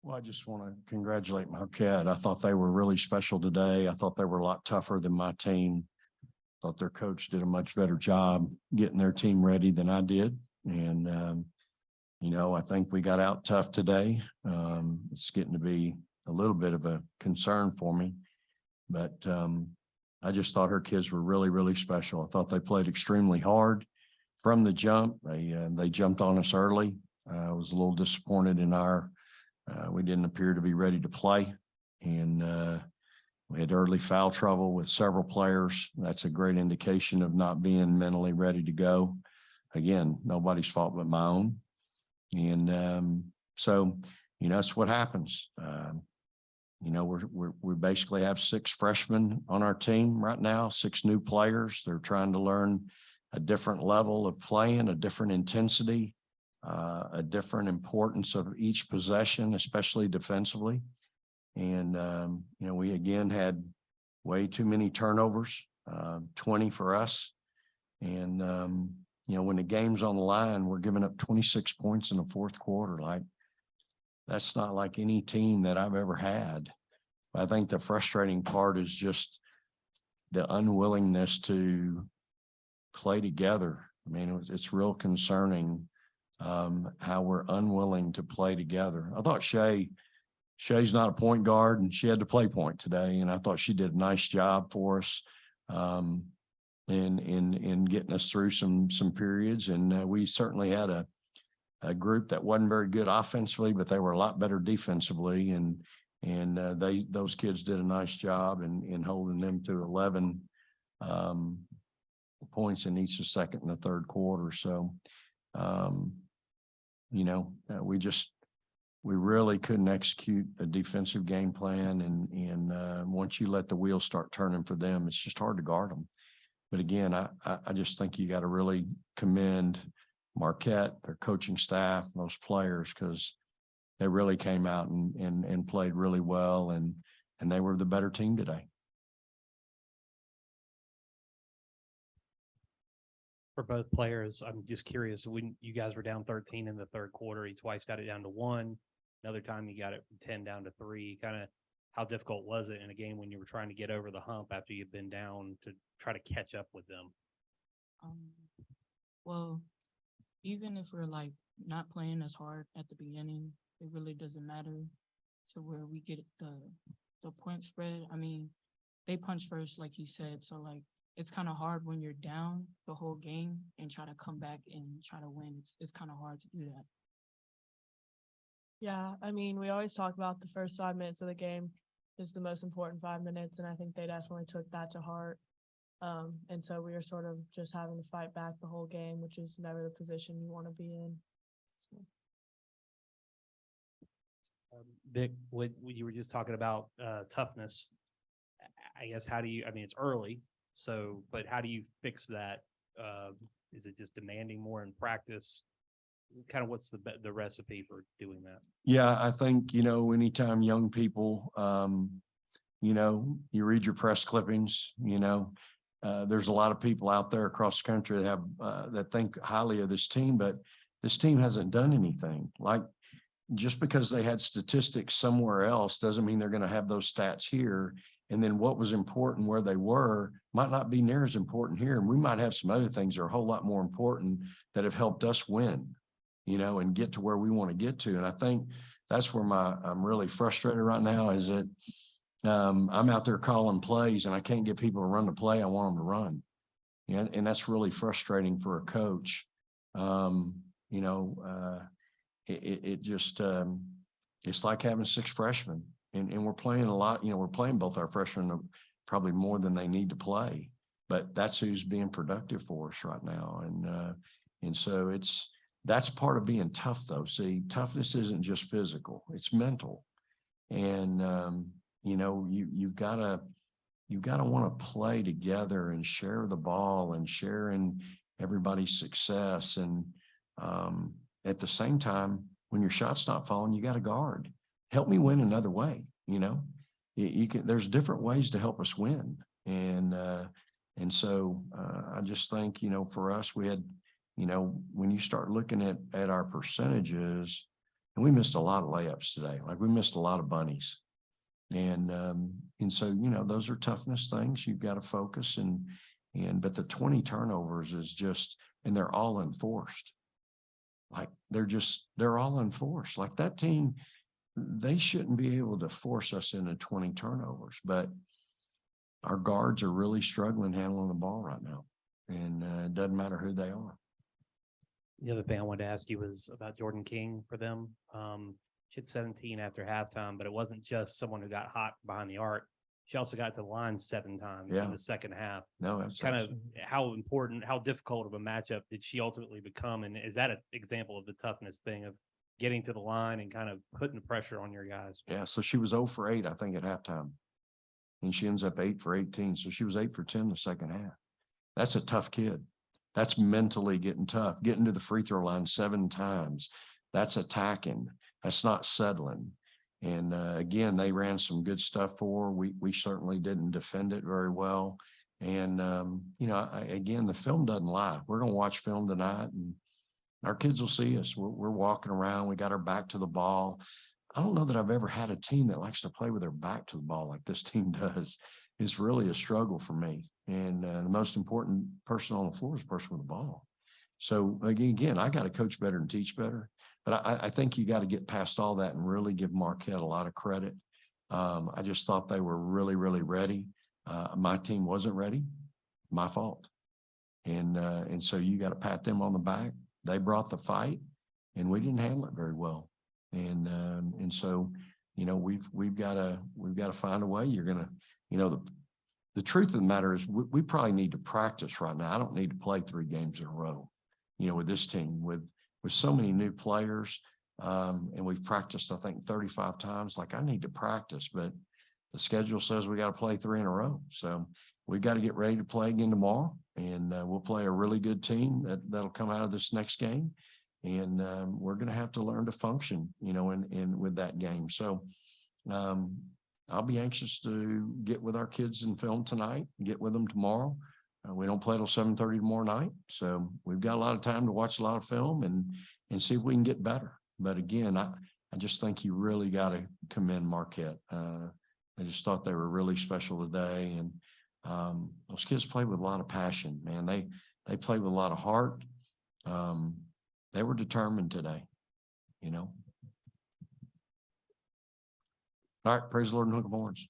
Well, I just want to congratulate Marquette. I thought they were really special today. I thought they were a lot tougher than my team. Thought their coach did a much better job getting their team ready than I did. And, I think we got out tough today. It's getting to be a little bit of a concern for me, but I just thought her kids were really, really special. I thought they played extremely hard from the jump. They jumped on us early. I was a little disappointed in we didn't appear to be ready to play, and we had early foul trouble with several players. That's a great indication of not being mentally ready to go. Again, nobody's fault but my own. And so, that's what happens. We basically have 6 freshmen on our team right now, 6 new players. They're trying to learn a different level of playing, a different intensity, a different importance of each possession, especially defensively. And, we again had way too many turnovers, 20 for us. And, when the game's on the line, we're giving up 26 points in the fourth quarter. That's not like any team that I've ever had. I think the frustrating part is just the unwillingness to play together. I mean, it's real concerning how we're unwilling to play together. I thought Shay's not a point guard, and she had to play point today, and I thought she did a nice job for us in getting us through some periods. And we certainly had a group that wasn't very good offensively, but they were a lot better defensively, and those kids did a nice job in holding them to 11 points in each the second and the third quarter. So we really couldn't execute a defensive game plan. And once you let the wheels start turning for them, it's just hard to guard them. But again, I just think you got to really commend Marquette, their coaching staff, those players, because they really came out and played really well, and they were the better team today. For both players, I'm just curious, when you guys were down 13 in the third quarter, you twice got it down to 1. Another time you got it from 10 down to 3. Kind of how difficult was it in a game when you were trying to get over the hump after you've been down to try to catch up with them? Well, even if we're not playing as hard at the beginning, it really doesn't matter to where we get the point spread. I mean, they punch first, like you said, so it's kind of hard when you're down the whole game and try to come back and try to win. It's kind of hard to do that. Yeah, I mean, we always talk about the first 5 minutes of the game is the most important 5 minutes, and I think they definitely took that to heart. And so we were sort of just having to fight back the whole game, which is never the position you want to be in. So. Vic, what you were just talking about toughness. I guess it's early, but how do you fix that? Is it just demanding more in practice? Kind of what's the recipe for doing that? Yeah, I think, anytime young people, you read your press clippings, there's a lot of people out there across the country that think highly of this team, but this team hasn't done anything. Just because they had statistics somewhere else doesn't mean they're going to have those stats here. And then what was important where they were might not be near as important here. And we might have some other things that are a whole lot more important that have helped us win, and get to where we want to get to. And I think that's where I'm really frustrated right now, is that I'm out there calling plays and I can't get people to run the play I want them to run. And that's really frustrating for a coach. It's like having 6 freshmen, and we're playing a lot. We're playing both our freshmen probably more than they need to play, but that's who's being productive for us right now. And so that's part of being tough, though. See, toughness isn't just physical; it's mental. And you've got to want to play together and share the ball and share in everybody's success. And at the same time, when your shot's not falling, you got to guard. Help me win another way. There's different ways to help us win. And so I just think, for us, we had, when you start looking at our percentages, And we missed a lot of layups today. Like we missed a lot of bunnies. And so, you know, those are toughness things. You've got to focus but the 20 turnovers is just, and they're all enforced. Like they're all enforced. Like that team, they shouldn't be able to force us into 20 turnovers, but our guards are really struggling handling the ball right now. And it doesn't matter who they are. The other thing I wanted to ask you was about Jordan King for them. She had 17 after halftime, but it wasn't just someone who got hot behind the arc. She also got to the line 7 times in the second half. No, that's Kind of how important, how difficult of a matchup did she ultimately become? And is that an example of the toughness thing of getting to the line and kind of putting the pressure on your guys? Yeah. So she was 0 for 8, I think, at halftime. And she ends up 8 for 18. So she was 8 for 10 the second half. That's a tough kid. That's mentally getting tough. Getting to the free throw line 7 times. That's attacking. That's not settling. And again, they ran some good stuff for her. We certainly didn't defend it very well. And, you know, again, the film doesn't lie. We're going to watch film tonight and our kids will see us. We're walking around. We got our back to the ball. I don't know that I've ever had a team that likes to play with their back to the ball like this team does. It's really a struggle for me. And the most important person on the floor is the person with the ball. So again, I got to coach better and teach better. But I think you got to get past all that and really give Marquette a lot of credit. I just thought they were really, really ready. My team wasn't ready. My fault. And so you got to pat them on the back. They brought the fight, and we didn't handle it very well. And so, you know, we've got to find a way. You're gonna, you know, the truth of the matter is we probably need to practice right now. I don't need to play 3 games in a row, you know, with this team with so many new players. And we've practiced, I think, 35 times. Like I need to practice, but the schedule says we got to play 3 in a row. So we've got to get ready to play again tomorrow, and we'll play a really good team that'll come out of this next game. And we're going to have to learn to function, you know, in with that game. So I'll be anxious to get with our kids in film tonight, get with them tomorrow. We don't play till 7:30 tomorrow night. So we've got a lot of time to watch a lot of film and see if we can get better. But again, I just think you really got to commend Marquette. I just thought they were really special today. And those kids play with a lot of passion, man. They play with a lot of heart. They were determined today, you know. All right, praise the Lord and hook 'em horns.